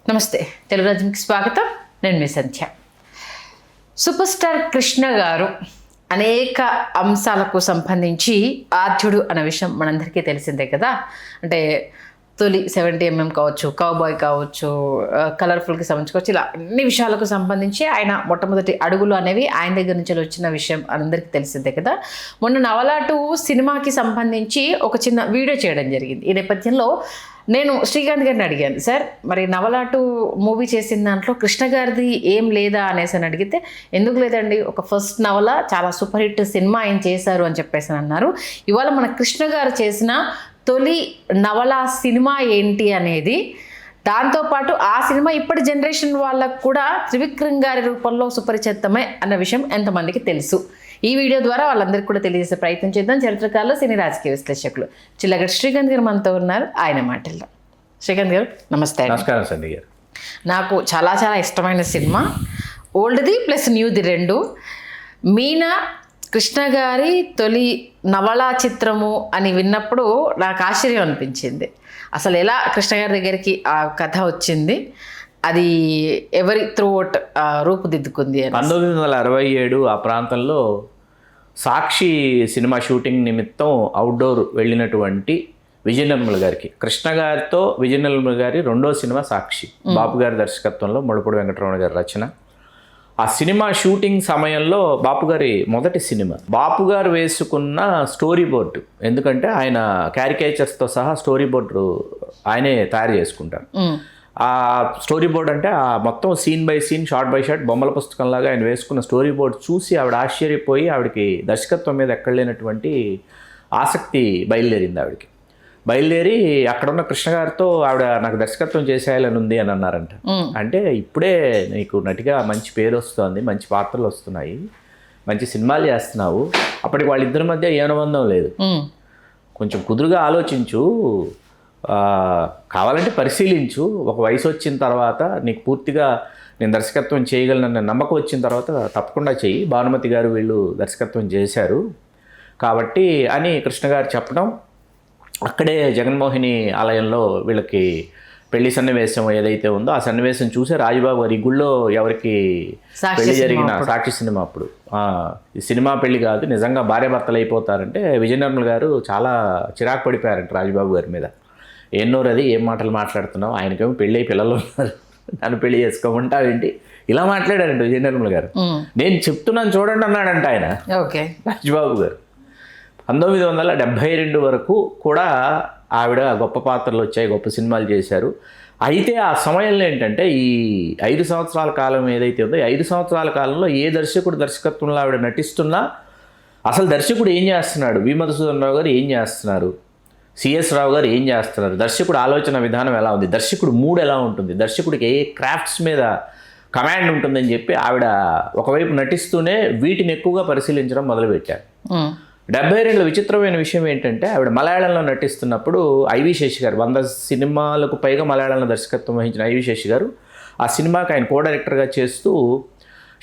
నమస్తే, తెలుగు రాజ్యంకి స్వాగతం. నేను మీ సంధ్య. సూపర్ స్టార్ కృష్ణ గారు అనేక అంశాలకు సంబంధించి ఆద్యుడు అనే విషయం మనందరికీ తెలిసిందే కదా. అంటే తొలి 70mm కావచ్చు, కౌబాయ్ కావచ్చు, కలర్ఫుల్కి సంబంధించుకోవచ్చు, ఇలా అన్ని విషయాలకు సంబంధించి ఆయన మొట్టమొదటి అడుగులు అనేవి ఆయన దగ్గర నుంచి వచ్చిన విషయం అందరికీ తెలిసిందే కదా. మొన్న నవల 2 సినిమాకి సంబంధించి ఒక చిన్న వీడియో చేయడం జరిగింది. ఈ నేపథ్యంలో నేను శ్రీకాంత్ గారిని అడిగాను, సార్ మరి నవల 2 మూవీ చేసిన దాంట్లో కృష్ణ గారిది ఏం లేదా అనేసి అని అడిగితే, ఎందుకు లేదండి, ఒక ఫస్ట్ నవల చాలా సూపర్ హిట్ సినిమా ఆయన చేశారు అని చెప్పేసి అన్నారు. ఇవాళ మన కృష్ణ గారు చేసిన తొలి నవల సినిమా ఏంటి అనేది, దాంతోపాటు ఆ సినిమా ఇప్పటి జనరేషన్ వాళ్ళకు కూడా త్రివిక్రమ్ గారి రూపంలో సుపరిచితమే అన్న విషయం ఎంతమందికి తెలుసు. ఈ వీడియో ద్వారా వాళ్ళందరికీ కూడా తెలియజేసే ప్రయత్నం చేద్దాం. చరిత్రకారులు, సినీ రాజకీయ విశ్లేషకులు చిల్లగడ్డ శ్రీకాంత్ గారు మనతో ఉన్నారు. ఆయన మాటల్లో. శ్రీకాంత్ గారు నమస్తే. నమస్కారం సంధ్య గారు. నాకు చాలా చాలా ఇష్టమైన సినిమా, ఓల్డ్ది ప్లస్ న్యూది రెండు. మీనా కృష్ణ గారి తొలి నవలా చిత్రము అని విన్నప్పుడు నాకు ఆశ్చర్యం అనిపించింది. అసలు ఎలా కృష్ణ గారి దగ్గరికి ఆ కథ వచ్చింది, అది ఎవరి త్రూఅవుట్ రూపుదిద్దుకుంది అని. 1967 ఆ ప్రాంతంలో సాక్షి సినిమా షూటింగ్ నిమిత్తం అవుట్డోర్ వెళ్ళినటువంటి విజయ నిర్మల్ గారికి, కృష్ణ గారితో విజయ నిర్మల్ గారి రెండో సినిమా సాక్షి, బాపు గారి దర్శకత్వంలో, ముడపూడి వెంకటరమణ గారి రచన. ఆ సినిమా షూటింగ్ సమయంలో బాపు గారి మొదటి సినిమా, బాపు గారు వేసుకున్న స్టోరీ బోర్డు, ఎందుకంటే ఆయన క్యారికేచర్స్తో సహా స్టోరీ బోర్డు ఆయనే తయారు చేసుకుంటారు. ఆ స్టోరీ బోర్డ్ అంటే ఆ మొత్తం scene by scene, short by short బొమ్మల పుస్తకంలాగా ఆయన వేసుకున్న స్టోరీ బోర్డ్ చూసి ఆవిడ ఆశ్చర్యపోయి, ఆవిడకి దర్శకత్వం మీద ఎక్కడ లేనటువంటి ఆసక్తి బయలుదేరింది. ఆవిడకి బయలుదేరి అక్కడున్న కృష్ణ గారితో, ఆవిడ నాకు దర్శకత్వం చేసేయాలని ఉంది అని అన్నారంట. అంటే ఇప్పుడే నీకు నటిగా మంచి పేరు వస్తుంది, మంచి పాత్రలు వస్తున్నాయి, మంచి సినిమాలు చేస్తున్నావు, అప్పటికి వాళ్ళిద్దరి మధ్య ఏ అనుబంధం లేదు, కొంచెం కుదురుగా ఆలోచించు, కావాలంటే పరిశీలించు, ఒక వయసు వచ్చిన తర్వాత నీకు పూర్తిగా నేను దర్శకత్వం చేయగలనన్న నమ్మకం వచ్చిన తర్వాత తప్పకుండా చెయ్యి, భానుమతి గారు వీళ్ళు దర్శకత్వం చేశారు కాబట్టి అని కృష్ణ గారు చెప్పడం. అక్కడే జగన్మోహిని ఆలయంలో వీళ్ళకి పెళ్లి సన్నివేశం ఏదైతే ఉందో ఆ సన్నివేశం చూసే రాజుబాబు గారి గుళ్ళో ఎవరికి పెళ్లి జరిగిన సాక్షి సినిమా అప్పుడు, ఈ సినిమా పెళ్లి కాదు నిజంగా భార్యాభర్తలు అయిపోతారంటే విజయ నిర్మల్ గారు చాలా చిరాకు పడిపోయారంట రాజుబాబు గారి మీద. ఎన్నోరు అది, ఏం మాటలు మాట్లాడుతున్నావు, ఆయనకేమో పెళ్ళి అయి పిల్లలు ఉన్నారు, నన్ను పెళ్లి చేసుకోమంటావేంటి, ఇలా మాట్లాడారంట విజయ నిర్మల్ గారు. నేను చెప్తున్నాను చూడండి అన్నాడంట ఆయన, రాజుబాబు గారు. 1972 వరకు కూడా ఆవిడ గొప్ప పాత్రలు వచ్చాయి, గొప్ప సినిమాలు చేశారు. అయితే ఆ సమయంలో ఏంటంటే ఈ 5 సంవత్సరాల కాలం ఏదైతే ఉందో, ఈ 5 సంవత్సరాల కాలంలో ఏ దర్శకుడు దర్శకత్వంలో ఆవిడ నటిస్తున్నా అసలు దర్శకుడు ఏం చేస్తున్నాడు, వి మధుసూదన్ రావు గారు ఏం చేస్తున్నారు, సిఎస్ రావు గారు ఏం చేస్తున్నారు, దర్శకుడు ఆలోచన విధానం ఎలా ఉంది, దర్శకుడు మూడ్ ఎలా ఉంటుంది, దర్శకుడికి ఏ క్రాఫ్ట్స్ మీద కమాండ్ ఉంటుందని చెప్పి ఆవిడ ఒకవైపు నటిస్తూనే వీటిని ఎక్కువగా పరిశీలించడం మొదలుపెట్టారు. 72లో విచిత్రమైన విషయం ఏంటంటే, ఆవిడ మలయాళంలో నటిస్తున్నప్పుడు ఐవి శేషి గారు, 100 సినిమాలకు పైగా మలయాళంలో దర్శకత్వం వహించిన ఐవి శేషి గారు ఆ సినిమాకి ఆయన కో డైరెక్టర్గా చేస్తూ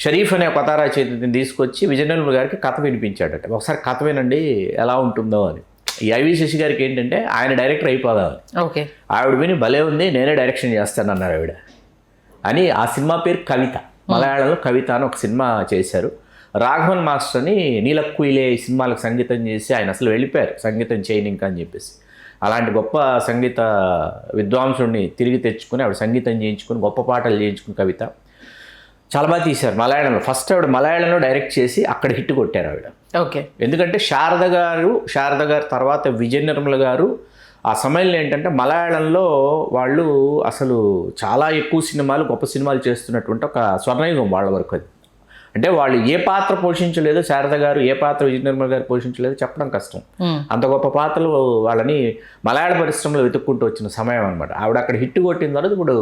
షరీఫ్ అనే కొత్త రచయితని తీసుకొచ్చి విజయ నిర్మల్ గారికి కథ వినిపించాడట. ఒకసారి కథ వినండి ఎలా ఉంటుందో అని. ఈ ఐవి శశి గారికి ఏంటంటే ఆయన డైరెక్టర్ అయిపోదామని. ఓకే, ఆవిడ విని భలే ఉంది, నేనే డైరెక్షన్ చేస్తానన్నారు ఆవిడ అని. ఆ సినిమా పేరు కవిత, మలయాళంలో కవిత అని ఒక సినిమా చేశారు. రాఘవన్ మాస్టర్ అని నీలక్కుయిలే ఈ సినిమాలకు సంగీతం చేసి ఆయన అసలు వెళ్ళిపోయారు, సంగీతం చేయని ఇంకా అని చెప్పేసి. అలాంటి గొప్ప సంగీత విద్వాంసుడిని తిరిగి తెచ్చుకుని ఆవిడ సంగీతం చేయించుకుని గొప్ప పాటలు చేయించుకుని కవిత చాలా బాగా తీశారు మలయాళంలో. ఫస్ట్ ఆవిడ మలయాళంలో డైరెక్ట్ చేసి అక్కడ హిట్ కొట్టారు ఆవిడ. ఓకే, ఎందుకంటే శారద గారు తర్వాత విజయ నిర్మల గారు ఆ సమయంలో ఏంటంటే మలయాళంలో వాళ్ళు అసలు చాలా ఎక్కువ సినిమాలు, గొప్ప సినిమాలు చేస్తున్నటువంటి ఒక స్వర్ణయుగం వాళ్ళ వరకు అది. అంటే వాళ్ళు ఏ పాత్ర పోషించలేదో, శారద గారు ఏ పాత్ర విజయ నిర్మల్ గారు పోషించలేదో చెప్పడం కష్టం. అంత గొప్ప పాత్రలు వాళ్ళని మలయాళ పరిశ్రమలో వెతుక్కుంటూ వచ్చిన సమయం అనమాట. ఆవిడ అక్కడ హిట్ కొట్టిన తర్వాత ఇప్పుడు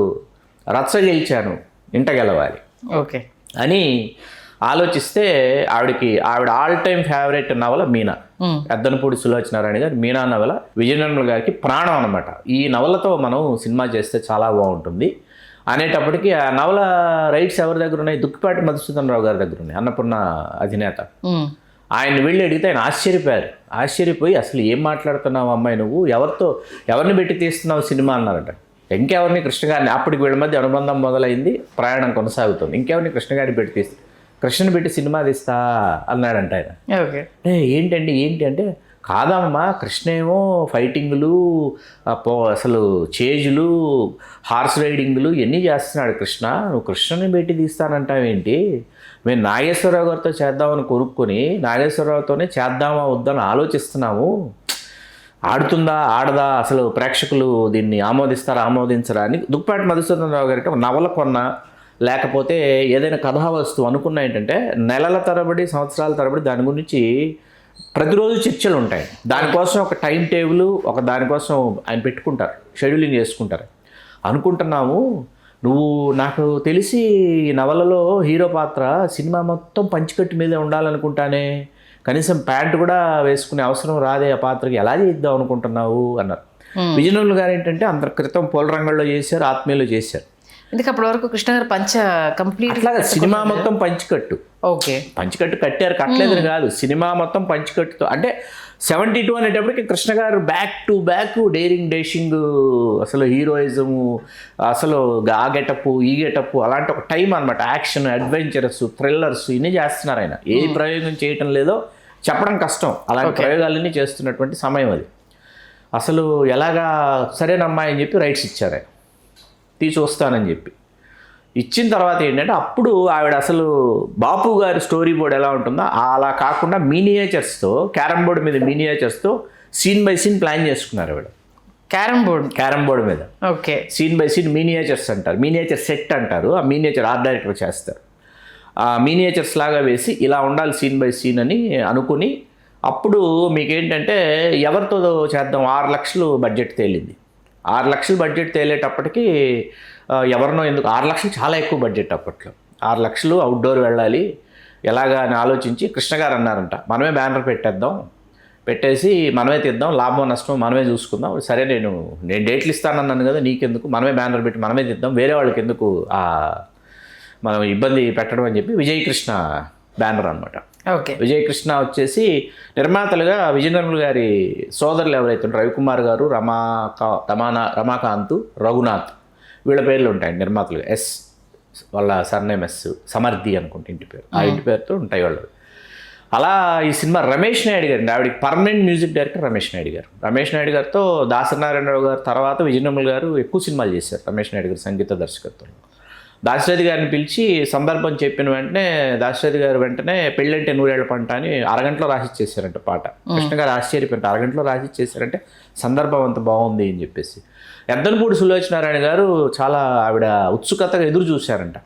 రచ్చ గెలిచాను ఇంట గెలవాలి ఓకే అని ఆలోచిస్తే ఆవిడ ఆల్ టైమ్ ఫేవరెట్ నవల మీనా, ఎద్దనపూడి సులోచనారాయణ గారి మీనా నవల విజయ నిర్మల్ గారికి ప్రాణం అనమాట. ఈ నవలతో మనం సినిమా చేస్తే చాలా బాగుంటుంది అనేటప్పటికీ ఆ నవల రైట్స్ ఎవరి దగ్గర ఉన్నాయి, దుక్కిపాటి మధుసూదన్ రావు గారి దగ్గర ఉన్నాయి, అన్నపూర్ణ అధినేత. ఆయన వెళ్ళి అడిగితే ఆయన ఆశ్చర్యపోయి అసలు ఏం మాట్లాడుతున్నావు అమ్మాయి, నువ్వు ఎవరిని పెట్టి తీస్తున్నావు సినిమా అన్నారట. ఇంకెవరిని కృష్ణ గారిని, అప్పటికి వీళ్ళ మధ్య అనుబంధం మొదలైంది, ప్రయాణం కొనసాగుతుంది. ఇంకెవరిని కృష్ణ గారిని పెట్టి తీస్తే కృష్ణని పెట్టి సినిమా తీస్తా అన్నాడంట ఆయన. ఓకే. ఏంటండి ఏంటి అంటే, కాదమ్మా కృష్ణ ఏమో ఫైటింగ్లు, అసలు చేజులు, హార్స్ రైడింగ్లు ఇవన్నీ చేస్తున్నాడు కృష్ణ, నువ్వు కృష్ణని పెట్టి తీస్తానంటావేంటి? మేము నాగేశ్వరరావు గారితో చేద్దామని కొనుక్కొని నాగేశ్వరరావుతోనే చేద్దామా వద్దని ఆలోచిస్తున్నాము. ఆడుతుందా ఆడదా, అసలు ప్రేక్షకులు దీన్ని ఆమోదిస్తారా ఆమోదించరా అని దుక్పాటి మధుసూదన్ రావు గారికి ఒక నవల కొన్నా, లేకపోతే ఏదైనా కథావస్తువు అనుకున్నా ఏంటంటే నెలల తరబడి సంవత్సరాల తరబడి దాని గురించి ప్రతిరోజు చర్చలు ఉంటాయి. దానికోసం ఒక టైం టేబుల్, ఒక దానికోసం ఆయన పెట్టుకుంటారు, షెడ్యూలింగ్ చేసుకుంటారు. అనుకుంటున్నాము, నువ్వు నాకు తెలిసి ఈ నవలలో హీరో పాత్ర సినిమా మొత్తం పంచికట్టు మీదే ఉండాలనుకుంటానే, కనీసం ప్యాంటు కూడా వేసుకునే అవసరం రాదే ఆ పాత్రకి, ఎలా చేద్దాం అనుకుంటున్నావు అన్నారు. విజయనులు గారు ఏంటంటే అంత క్రితం పోలరంగంలో చేశారు, ఆత్మీయులో చేశారు. ఎందుకు అప్పటి వరకు కృష్ణ గారు కంప్లీట్ అట్లాగా సినిమా మొత్తం పంచికట్టు. ఓకే. పంచికట్టు కట్టారు, కట్టలేదని కాదు, సినిమా మొత్తం పంచికట్టుతో. అంటే 72 అనేటప్పటికి కృష్ణ గారు back to back daring dashing, అసలు హీరోయిజము, అసలు ఆ గెటప్ ఈ గెటప్, అలాంటి ఒక టైం అనమాట. యాక్షన్, అడ్వెంచరస్, థ్రిల్లర్స్ ఇన్ని చేస్తున్నారు ఆయన. ఏ ప్రయోగం చేయటం లేదో చెప్పడం కష్టం, అలాంటి ప్రయోగాలన్నీ చేస్తున్నటువంటి సమయం అది. అసలు ఎలాగా సరేనమ్మా అని చెప్పి రైట్స్ ఇచ్చారు ఆయన, తీసి వస్తానని చెప్పి ఇచ్చిన తర్వాత ఏంటంటే అప్పుడు ఆవిడ అసలు బాపు గారి స్టోరీ బోర్డ్ ఎలా ఉంటుందో అలా కాకుండా మినియేచర్స్తో, క్యారమ్ బోర్డు మీద మినియేచర్స్తో సీన్ బై సీన్ ప్లాన్ చేసుకున్నారు ఆవిడ. క్యారమ్ బోర్డు మీద okay, scene by scene miniatures అంటారు, మినియేచర్ సెట్ అంటారు. ఆ మినియేచర్ ఆర్ట్ డైరెక్టర్ చేస్తారు. ఆ మినియేచర్స్ లాగా వేసి ఇలా ఉండాలి సీన్ బై సీన్ అని అనుకుని, అప్పుడు మీకేంటంటే ఎవరితో చేద్దాం, 6 లక్షలు బడ్జెట్ తేలింది. 6 లక్షలు బడ్జెట్ తేలేటప్పటికి ఎవరినో, ఎందుకు 6 లక్షలు చాలా ఎక్కువ బడ్జెట్ అప్పట్లో, 6 లక్షలు అవుట్డోర్ వెళ్ళాలి ఎలాగా అని ఆలోచించి కృష్ణ గారు అన్నారంట, మనమే బ్యానర్ పెట్టేద్దాం, పెట్టేసి మనమే తీద్దాం, లాభం నష్టం మనమే చూసుకుందాం. సరే నేను డేట్లు ఇస్తానన్నాను కదా, నీకెందుకు, మనమే బ్యానర్ పెట్టి మనమే తీద్దాం, వేరే వాళ్ళకి ఎందుకు మనం ఇబ్బంది పెట్టడం అని చెప్పి విజయకృష్ణ బ్యానర్ అనమాట. ఓకే. విజయకృష్ణ వచ్చేసి నిర్మాతలుగా విజయనగరం గారి సోదరులు ఎవరైతే ఉంటారు, రవికుమార్ గారు, రమాకాంత్, రఘునాథ్, వీళ్ళ పేర్లు ఉంటాయి నిర్మాతలుగా. ఎస్ వాళ్ళ సర్నేమ్ ఎస్, సమర్థి అనుకుంటే ఇంటి పేరు, ఆ ఇంటి పేరుతో ఉంటాయి వాళ్ళు. అలా ఈ సినిమా రమేష్ నాయుడు గారు, ఆవిడకి permanent music director Ramesh Naidu గారు. రమేష్ నాయుడు గారితో దాసనారాయణరావు గారు తర్వాత విజయనగరం గారు ఎక్కువ సినిమాలు చేశారు రమేష్ నాయుడు గారు సంగీత దర్శకత్వంలో. దాశరథి గారిని పిలిచి సందర్భం చెప్పిన వెంటనే దాశరథి గారు వెంటనే పెళ్ళంటే 100 ఏళ్ల పంట అని అరగంటలో రాసిచ్చేసారంట పాట. కృష్ణ గారు ఆశ్చర్యపోయారు, అరగంటలో రాసిచ్చేసారంటే సందర్భం అంత బాగుంది అని చెప్పేసి. ఎద్దనపూడి సులోచనారాయణ గారు చాలా ఆవిడ ఉత్సుకతగా ఎదురు చూశారంట.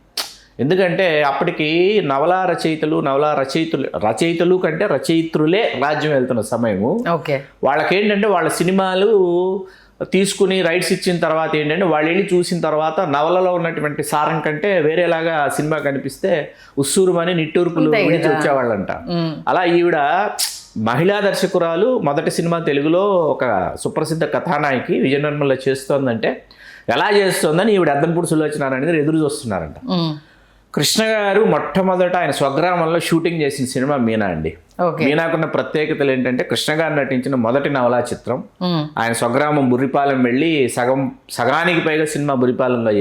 ఎందుకంటే అప్పటికి నవలా రచయితలు కంటే రచయిత్రులే రాజ్యం వెళ్తున్న సమయము. ఓకే. వాళ్ళకేంటంటే వాళ్ళ సినిమాలు తీసుకుని రైట్స్ ఇచ్చిన తర్వాత ఏంటంటే వాళ్ళు వెళ్ళి చూసిన తర్వాత నవలలో ఉన్నటువంటి సారం కంటే వేరేలాగా సినిమా కనిపిస్తే ఉస్సూరుమని నిట్టూర్పులు విడిచి వచ్చేవాళ్ళంట. అలా ఈవిడ మహిళా దర్శకురాలు, మొదటి సినిమా తెలుగులో ఒక సుప్రసిద్ధ కథానాయకి విజయనిర్మల చేస్తోందంటే ఎలా చేస్తోందని ఈవిడ ఎద్దనపూడి సులోచనారాయణ గారు ఎదురు చూస్తున్నారంట. కృష్ణ గారు మొట్టమొదట ఆయన స్వగ్రామంలో షూటింగ్ చేసిన సినిమా మీనా అండి. మీనాకున్న ప్రత్యేకతలు ఏంటంటే కృష్ణ గారు నటించిన మొదటి నవలా చిత్రం. ఆయన స్వగ్రామం బుర్రిపాలెం వెళ్ళి సగానికి పైగా సినిమా బుర్రిపాలెంలో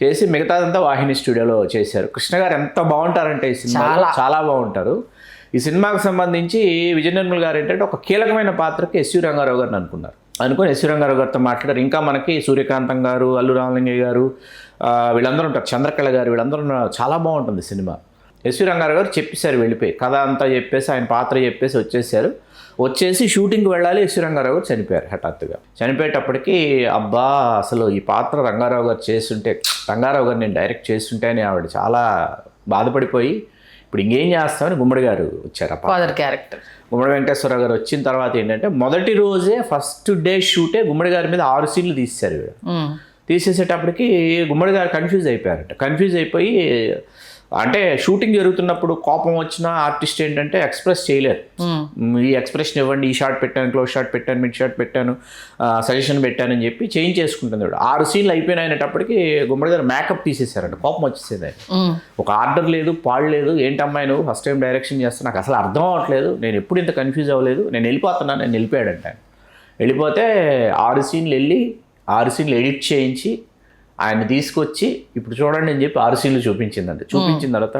చేసి మిగతాదంతా వాహిని స్టూడియోలో చేశారు. కృష్ణ గారు ఎంత బాగుంటారంటే ఈ సినిమాలో చాలా బాగుంటారు. ఈ సినిమాకు సంబంధించి విజయనిర్మల్ గారు ఏంటంటే ఒక కీలకమైన పాత్రకి ఎస్వి రంగారావు గారిని అనుకుని ఎస్వి రంగారావు గారితో మాట్లాడారు. ఇంకా మనకి సూర్యకాంతం గారు, అల్లు రామలింగయ్య గారు, వీళ్ళందరూ ఉంటారు, చంద్రకళ గారు, వీళ్ళందరూ చాలా బాగుంటుంది సినిమా. ఎస్వి రంగారావు గారు చెప్పేశారు, వెళ్ళిపోయి కథ అంతా చెప్పేసి ఆయన పాత్ర చెప్పేసి వచ్చేసి షూటింగ్కి వెళ్ళాలి. ఎస్వి రంగారావు గారు చనిపోయారు హఠాత్తుగా. చనిపోయేటప్పటికి అబ్బా అసలు ఈ పాత్ర రంగారావు గారు రంగారావు గారు నేను డైరెక్ట్ చేస్తుంటే అని ఆవిడ చాలా బాధపడిపోయి ఇప్పుడు ఇంకేం చేస్తామని గుమ్మడి గారు వచ్చారు. ఫాదర్ క్యారెక్టర్ గుమ్మడి వెంకటేశ్వరరావు గారు వచ్చిన తర్వాత ఏంటంటే మొదటి రోజే ఫస్ట్ డే షూటే గుమ్మడి గారి మీద 6 సీన్లు తీసేశారు. తీసేసేటప్పటికి గుమ్మడి గారు కన్ఫ్యూజ్ అయిపోయి అంటే షూటింగ్ జరుగుతున్నప్పుడు కోపం వచ్చిన ఆర్టిస్ట్ ఏంటంటే ఎక్స్ప్రెస్ చేయలేరు. ఈ ఎక్స్ప్రెషన్ ఇవ్వండి, ఈ షాట్ పెట్టాను, క్లోజ్ షాట్ పెట్టాను, మిడ్ షాట్ పెట్టాను, సజెషన్ పెట్టాను అని చెప్పి చేంజ్ చేసుకుంటుంది. 6 సీన్లు అయిపోయినప్పటికీ గుమ్మడి గారు మేకప్ తీసేశారంట. కోపం వచ్చేసేది ఆయన. ఒక ఆర్డర్ లేదు, పాడలేదు, ఏంటమ్మాయి నువ్వు ఫస్ట్ టైం డైరెక్షన్ చేస్తా, నాకు అసలు అర్థం అవ్వట్లేదు, నేను ఎప్పుడు ఇంత కన్ఫ్యూజ్ అవ్వలేదు, నేను వెళ్ళిపోతున్నాను, నేను వెళ్ళిపోయాడంట. వెళ్ళిపోతే 6 సీన్లు వెళ్ళి 6 సీన్లు ఎడిట్ చేయించి ఆయన తీసుకొచ్చి ఇప్పుడు చూడండి అని చెప్పి 6 సీన్లు చూపించిందండి. చూపించిన తర్వాత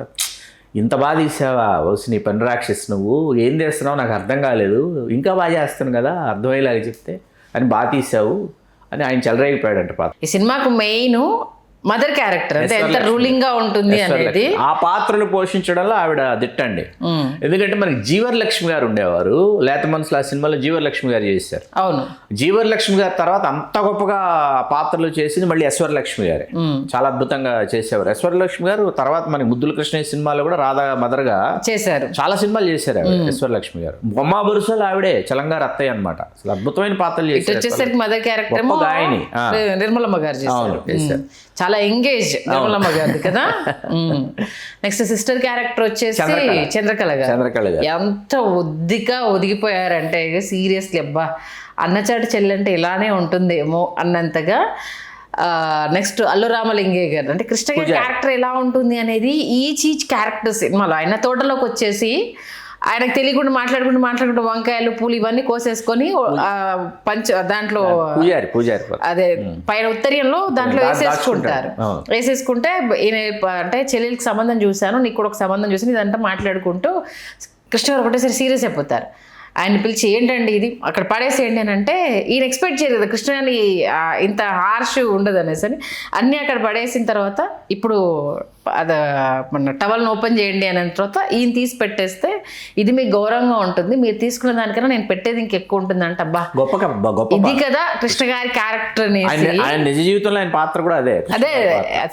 ఇంత బాగా తీసావా నీ పని రాక్షస్, నువ్వు ఏం చేస్తున్నావు నాకు అర్థం కాలేదు, ఇంకా బాగా చేస్తాను కదా అర్థమయ్యేలాగా చెప్తే అని బాగా తీసావు అని ఆయన చెలరేగిపోయాడంట పాత్ర. ఈ సినిమాకు మెయిన్ మదర్ క్యారెక్టర్ అంటే ఎంత రూలింగ్ గా ఉంటుంది అనేది. ఆ పాత్రను పోషించడంలో ఆవిడ దిట్టండి. ఎందుకంటే మనకి జీవరలక్ష్మి గారు ఉండేవారు, లేత మనసులో ఆ సినిమాలో జీవరలక్ష్మి గారు చేశారు. అవును, జీవరలక్ష్మి గారి తర్వాత అంత గొప్పగా పాత్రలు చేసింది మళ్ళీ ఎస్వరలక్ష్మి గారే. చాలా అద్భుతంగా చేసేవారు ఎస్వరలక్ష్మి గారు. తర్వాత మనకి ముద్దుల కృష్ణయ్య సినిమాలో కూడా రాధా మదర్ గా చేశారు, చాలా సినిమాలు చేశారు ఆవిడ ఎస్వరలక్ష్మి గారు. బొమ్మ బురుసలు ఆవిడే చలంగారు అత్తయ్య అనమాట. అసలు అద్భుతమైన పాత్రలు చేశారు. మదర్ క్యారెక్టర్ గాయని నిర్మలమ్మ గారు చేశారు, చాలా ఎంగేజ్ నిర్మలమ్మ గారిది కదా. నెక్స్ట్ సిస్టర్ క్యారెక్టర్ వచ్చేసి చంద్రకళ గారు. ఎంత ఒదిగిపోయారంటే సీరియస్లీ అబ్బా అన్నచాటి చెల్లంటే ఇలానే ఉంటుందేమో అన్నంతగా. నెక్స్ట్ అల్లు రామలింగయ్య గారు అంటే కృష్ణ గారి క్యారెక్టర్ ఎలా ఉంటుంది అనేది ఈచ్ క్యారెక్టర్ సినిమాలో ఆయన తోటలోకి వచ్చేసి ఆయనకు తెలియకుండా మాట్లాడుకుంటూ వంకాయలు పూలు ఇవన్నీ కోసేసుకొని దాంట్లో అదే పైన ఉత్తరీయంలో దాంట్లో వేసేసుకుంటే ఈయన అంటే చెల్లెలికి సంబంధం చూశాను, నీకు కూడా ఒక సంబంధం చూసాను, ఇదంతా మాట్లాడుకుంటూ కృష్ణ గారు ఒకటేసారి సీరియస్ అయిపోతారు. ఆయన పిలిచి ఏంటండి ఇది అక్కడ పడేసేయండి అని అంటే ఈయన ఎక్స్పెక్ట్ చేయరు కదా కృష్ణని ఇంత హార్ష్ ఉండదు అనేసి అని అన్నీ అక్కడ పడేసిన తర్వాత ఇప్పుడు అది మన టవల్ని ఓపెన్ చేయండి అనే తర్వాత ఈయన తీసి పెట్టేస్తే ఇది మీకు గౌరవంగా ఉంటుంది, మీరు తీసుకున్న దానికన్నా నేను పెట్టేది ఇంకెక్కువ ఉంటుంది అంటే అబ్బా ఇది కదా కృష్ణ గారి క్యారెక్టర్ నిజ జీవితంలో ఆయన పాత్ర కూడా అదే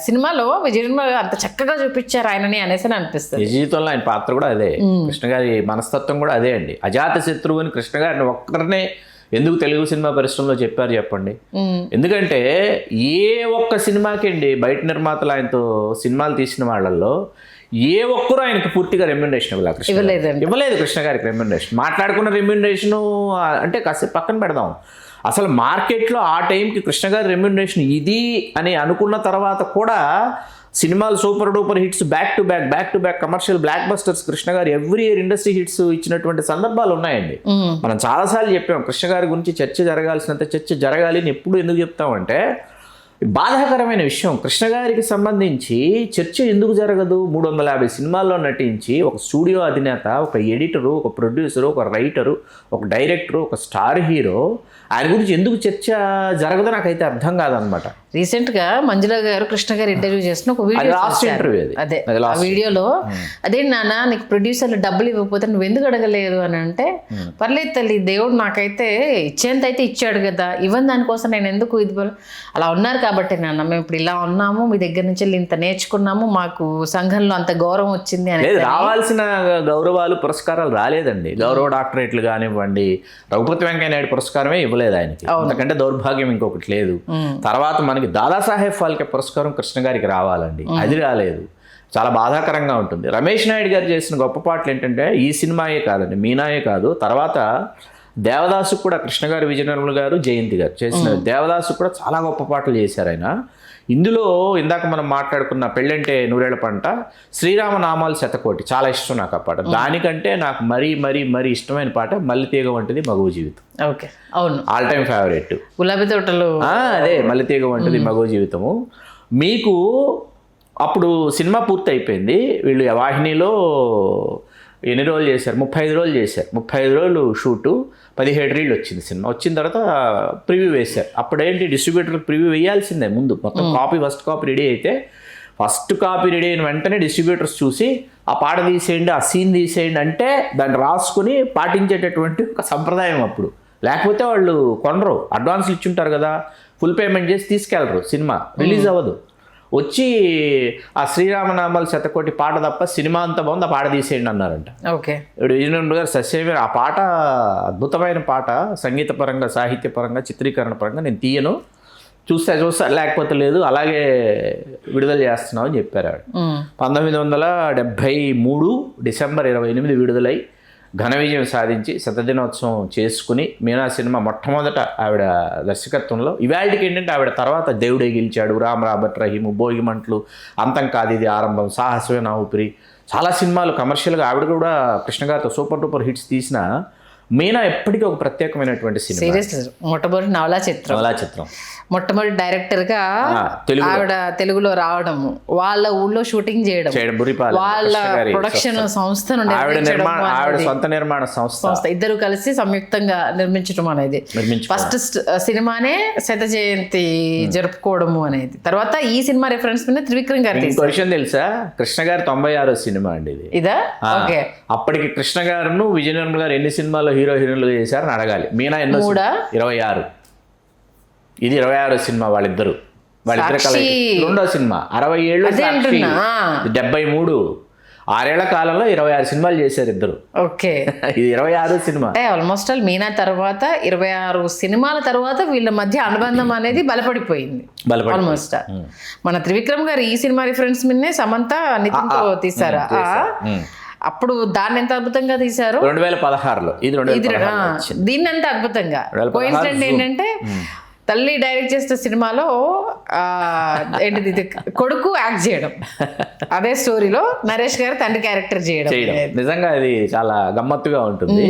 సినిమాలో విజయ్ అంత చక్కగా చూపించారు ఆయనని అనేసి అనిపిస్తుంది. నిజ జీవితంలో ఆయన పాత్ర కూడా అదే, కృష్ణ గారి మనస్తత్వం కూడా అదే అండి. అజాత శత్రువు అని కృష్ణ గారిని ఒక్కరినే ఎందుకు తెలుగు సినిమా పరిశ్రమలో చెప్పారు చెప్పండి? ఎందుకంటే ఏ ఒక్క సినిమాకి అండి బయట నిర్మాతలు ఆయనతో సినిమాలు తీసిన వాళ్ళల్లో ఏ ఒక్కరు ఆయనకి పూర్తిగా రెమ్యునరేషన్ ఇవ్వలేదు. కృష్ణ గారికి రెమ్యునరేషన్ మాట్లాడుకున్న రెమ్యునరేషన్ అంటే కాసేపు పక్కన పెడదాం. అసలు మార్కెట్లో ఆ టైంకి కృష్ణ గారి రెమ్యునరేషన్ ఇది అని అనుకున్న తర్వాత కూడా సినిమాలు super duper hits back to back commercial black busters Krishna గారు ఎవ్రీ ఇయర్ ఇండస్ట్రీ హిట్స్ ఇచ్చినటువంటి సందర్భాలు ఉన్నాయండి. మనం చాలాసార్లు చెప్పాం కృష్ణ గారి గురించి చర్చ జరగాల్సినంత చర్చ జరగాలి అని ఎప్పుడు ఎందుకు చెప్తామంటే బాధాకరమైన విషయం. కృష్ణ గారికి సంబంధించి చర్చ ఎందుకు జరగదు? 350 సినిమాల్లో నటించి ఒక స్టూడియో అధినేత, ఒక ఎడిటరు, ఒక ప్రొడ్యూసరు, ఒక రైటరు, ఒక డైరెక్టరు, ఒక స్టార్ హీరో, ఆయన గురించి ఎందుకు చర్చ జరగదో నాకైతే అర్థం కాదనమాట. రీసెంట్గా మంజుల గారు కృష్ణ గారు ఇంటర్వ్యూ చేసిన ఒక ఇంటర్వ్యూ అదే ఆ వీడియోలో అదే నాన్న నీకు ప్రొడ్యూసర్లు డబ్బులు ఇవ్వకపోతే నువ్వు ఎందుకు అడగలేదు అని అంటే పర్లేదు తల్లి దేవుడు నాకైతే ఇచ్చేంత అయితే ఇచ్చాడు కదా, ఇవ్వని దానికోసం నేను ఎందుకు ఇది అలా ఉన్నారు కాబట్టి నాన్న మేము ఇప్పుడు ఇలా ఉన్నాము, మీ దగ్గర నుంచి ఇంత నేర్చుకున్నాము, మాకు సంఘంలో అంత గౌరవం వచ్చింది అని. రావాల్సిన గౌరవాలు పురస్కారాలు రాలేదండి. గౌరవ డాక్టరేట్లు కానివ్వండి, రఘుపతి వెంకయ్య నాయుడు పురస్కారమే ఇవ్వలేదు ఆయనకి, ఎందుకంటే దౌర్భాగ్యం ఇంకొకటి లేదు. తర్వాత మనకి దాదాసాహెబ్ ఫాల్కే పురస్కారం కృష్ణ గారికి రావాలండి, అది రాలేదు. చాలా బాధాకరంగా ఉంటుంది. రమేష్ నాయుడు గారు చేసిన గొప్ప పాటలు ఏంటంటే ఈ సినిమాయే కాదండి, మీనాయే కాదు, తర్వాత దేవదాసు కూడా కృష్ణ గారు, విజయనిర్మల గారు, జయంతి గారు చేసిన దేవదాసు కూడా చాలా గొప్ప పాటలు చేశారు ఆయన. ఇందులో ఇందాక మనం మాట్లాడుకున్న పెళ్ళంటే నూరేళ్ల పంట, శ్రీరామనామాలు శతకోటి చాలా ఇష్టం నాకు ఆ పాట. దానికంటే నాకు మరీ మరీ మరీ ఇష్టమైన పాట మల్లితీగ వంటిది మగువ జీవితం. ఓకే, అవును, ఆల్ టైమ్ ఫేవరెట్. గులాబీ తోటలు అదే మల్లితీగ వంటిది మగువ జీవితము. మీకు అప్పుడు సినిమా పూర్తి అయిపోయింది, వీళ్ళు వాహినిలో ఎన్ని రోజులు చేశారు? 35 రోజులు చేశారు. 35 రోజులు షూటు, 17 రీళ్ళు వచ్చింది సినిమా. వచ్చిన తర్వాత ప్రివ్యూ వేశారు. అప్పుడేంటి డిస్ట్రిబ్యూటర్కి ప్రివ్యూ వేయాల్సిందే ముందు, మొత్తం కాపీ ఫస్ట్ కాపీ రెడీ అయితే ఫస్ట్ కాపీ రెడీ అయిన వెంటనే డిస్ట్రిబ్యూటర్స్ చూసి ఆ పాట తీసేయండి, ఆ సీన్ తీసేయండి అంటే దాన్ని రాసుకుని పాటించేటటువంటి ఒక సంప్రదాయం అప్పుడు. లేకపోతే వాళ్ళు కొనరు, అడ్వాన్స్లు ఇచ్చుంటారు కదా, ఫుల్ పేమెంట్ చేసి తీసుకెళ్ళరు, సినిమా రిలీజ్ అవ్వదు. వచ్చి ఆ శ్రీరామనామాలు శతకోటి పాట తప్ప సినిమా అంతా బాగుంది, ఆ పాట తీసేయండి అన్నారంట. ఓకే, ఇప్పుడు విజయనిర్మల గారు సస్యమే ఆ పాట అద్భుతమైన పాట, సంగీతపరంగా, సాహిత్యపరంగా, చిత్రీకరణ పరంగా నేను తీయను, చూస్తా లేకపోతే లేదు, అలాగే విడుదల చేస్తున్నావు అని చెప్పారు ఆవిడ. 1973 డిసెంబర్ 28 విడుదలై ఘన విజయం సాధించి శతదినోత్సవం చేసుకుని మీనా సినిమా మొట్టమొదట ఆవిడ దర్శకత్వంలో. ఇవాళకి ఏంటంటే ఆవిడ తర్వాత దేవుడే గెలిచాడు, రామ్ రాబర్ట్ రహీము, భోగిమంటలు, అంతం కాదు ఇది ఆరంభం, సాహసమే నా ఊపిరి, చాలా సినిమాలు కమర్షియల్గా ఆవిడ కూడా కృష్ణ గారితో సూపర్ డూపర్ హిట్స్ తీసిన మీనా ఎప్పటికీ ఒక ప్రత్యేకమైనటువంటి సినిమా. మొట్టమొదటి నవలా చిత్రం. మొట్టమొదటి డైరెక్టర్ గా తెలుగులో. ఆవిడ తెలుగులో రావడము, వాళ్ళ ఊళ్ళో షూటింగ్ చేయడం, బుర్రిపాలెం వాళ్ళ కృష్ణ గారి ప్రొడక్షన్ సంస్థను ఆవిడ నిర్మించడం ఆవిడ అనేది, సొంత నిర్మాణ సంస్థ ఇద్దరు కలిసి సంయుక్తంగా నిర్మించడం అనేది ఫస్ట్ సినిమానే శత జయంతి జరుపుకోవడము అనేది. తర్వాత ఈ సినిమా రిఫరెన్స్ మీద త్రివిక్రమ్ గారు ఇంకో విషయం తెలుసా, కృష్ణ గారి 96వ సినిమా అండి ఇది. ఇదా? ఓకే. అప్పటికి కృష్ణ గారును విజయ నిర్మల్ గారు ఎన్ని సినిమాల్లో హీరోయిన్లుగా చేశారని అడగాలి. మీనా ఎన్నో? 26. ఇది 26వ సినిమా వాళ్ళిద్దరు సాక్షి రెండో సినిమా. 60 ఏళ్ళు సాక్షి, 73. 6 ఏళ్ల కాలంలో 26 సినిమాలు చేశారు ఇద్దరు. ఓకే. ఇది 26వ సినిమా. అంటే ఆల్మోస్ట్ ఆల్ మీనా తర్వాత 26 సినిమాల తర్వాత వీళ్ళ మధ్య అనుబంధం అనేది బలపడిపోయింది ఆల్మోస్ట్. మన త్రివిక్రమ్ గారు ఈ సినిమా రిఫరెన్స్ మీదనే సమంత నితిన్తో తీసారా? అప్పుడు దాన్ని ఎంత అద్భుతంగా తీశారు 2016లో. ఇది 2016 దీన్ని అంత అద్భుతంగా. కోయిన్సిడెంట్ ఏంటంటే తల్లి డైరెక్ట్ చేసిన సినిమాలో ఏంటిది ఇది కొడుకు యాక్ట్ చేయడం, అదే స్టోరీలో నరేష్ గారు తండ్రి క్యారెక్టర్ చేయడం. నిజంగా అది చాలా గమ్మత్తుగా ఉంటుంది.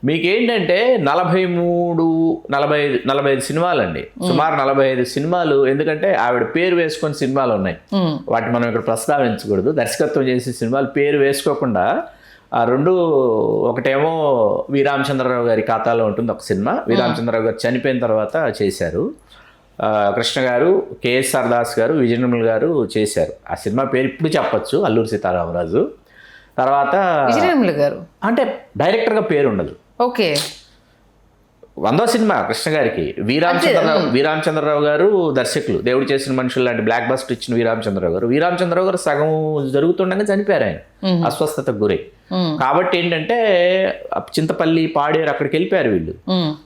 మీకేంటంటే 45 సినిమాలండి, సుమారు 45 సినిమాలు. ఎందుకంటే ఆవిడ పేరు వేసుకొని సినిమాలు ఉన్నాయి, వాటి మనం ఇక్కడ ప్రస్తావించకూడదు. దర్శకత్వం చేసే సినిమాలు పేరు వేసుకోకుండా ఆ రెండు, ఒకటేమో వీరామచంద్రరావు గారి ఖాతాలో ఉంటుంది ఒక సినిమా, వీరామచంద్రరావు గారు చనిపోయిన తర్వాత చేశారు. కృష్ణ గారు, కేఎస్ఆర్ దాస్ గారు, విజయ నిర్మల్ గారు చేశారు. ఆ సినిమా పేరు ఇప్పుడు చెప్పచ్చు, అల్లూరి సీతారామరాజు. తర్వాత విజయ నిర్మల్ గారు అంటే డైరెక్టర్గా పేరు ఉండదు. ఓకే. 100వ సినిమా కృష్ణ గారికి. వీరామచంద్రరావు గారు దర్శకులు, దేవుడు చేసిన మనుషులు లాంటి బ్లాక్ బస్టర్ ఇచ్చిన వీరామచంద్రరావు గారు సగం జరుగుతుండగా చనిపోయారు ఆయన, అస్వస్థతకు గురై. కాబట్టి ఏంటంటే చింతపల్లి, పాడేరు అక్కడికి వెళ్ళిపోయారు వీళ్ళు.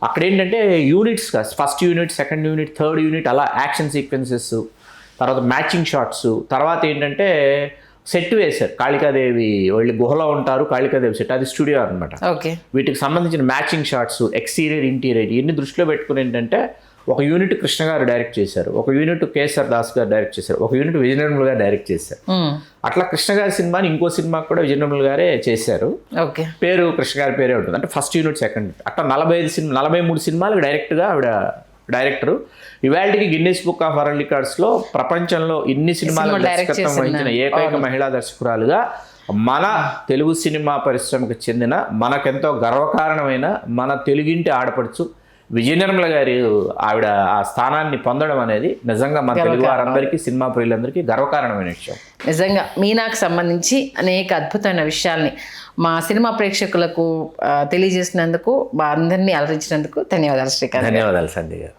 అక్కడ ఏంటంటే units, first unit, second unit, third unit, అలా యాక్షన్ సీక్వెన్సెస్, తర్వాత మ్యాచింగ్ షాట్స్, తర్వాత ఏంటంటే సెట్ వేశారు. కాళికాదేవి వాళ్ళు గుహలో ఉంటారు, కాళికాదేవి సెట్, అది స్టూడియో అనమాట. వీటికి సంబంధించిన మ్యాచింగ్ షాట్స్, ఎక్స్టీరియర్, ఇంటీరియర్, ఇవన్నీ దృష్టిలో పెట్టుకుని ఏంటంటే ఒక యూనిట్ కృష్ణ గారు డైరెక్ట్ చేశారు, ఒక యూనిట్ కేఎస్ఆర్ దాస్ గారు డైరెక్ట్ చేశారు, ఒక యూనిట్ విజయ నిర్మల్ గారు డైరెక్ట్ చేశారు. అట్లా కృష్ణ గారి సినిమాని ఇంకో సినిమాకి కూడా విజయ నిర్మల్ గారే చేశారు. పేరు కృష్ణ గారి పేరే ఉంటుంది. అంటే ఫస్ట్ యూనిట్, సెకండ్ యూనిట్, అట్లా 43 సినిమాలకు డైరెక్ట్గా ఆవిడ డైరెక్టరు. ఇవాళకి గిన్నెస్ బుక్ ఆఫ్ వరల్డ్ రికార్డ్స్లో ప్రపంచంలో ఇన్ని సినిమాలకు దర్శకత్వం వహించిన ఏకైక మహిళా దర్శకురాలుగా మన తెలుగు సినిమా పరిశ్రమకు చెందిన, మనకెంతో గర్వకారణమైన మన తెలుగింటి ఆడపడుచు విజయ నిర్మల గారి ఆవిడ ఆ స్థానాన్ని పొందడం అనేది నిజంగా మన తెలుగు వారందరికీ, సినిమా ప్రియులందరికీ గర్వకారణమైన విషయం. నిజంగా మీనాకు సంబంధించి అనేక అద్భుతమైన విషయాల్ని మా సినిమా ప్రేక్షకులకు తెలియజేసినందుకు, మా అందరినీ అలరించినందుకు ధన్యవాదాలు శ్రీకాంత్. ధన్యవాదాలు సంధ్య గారు.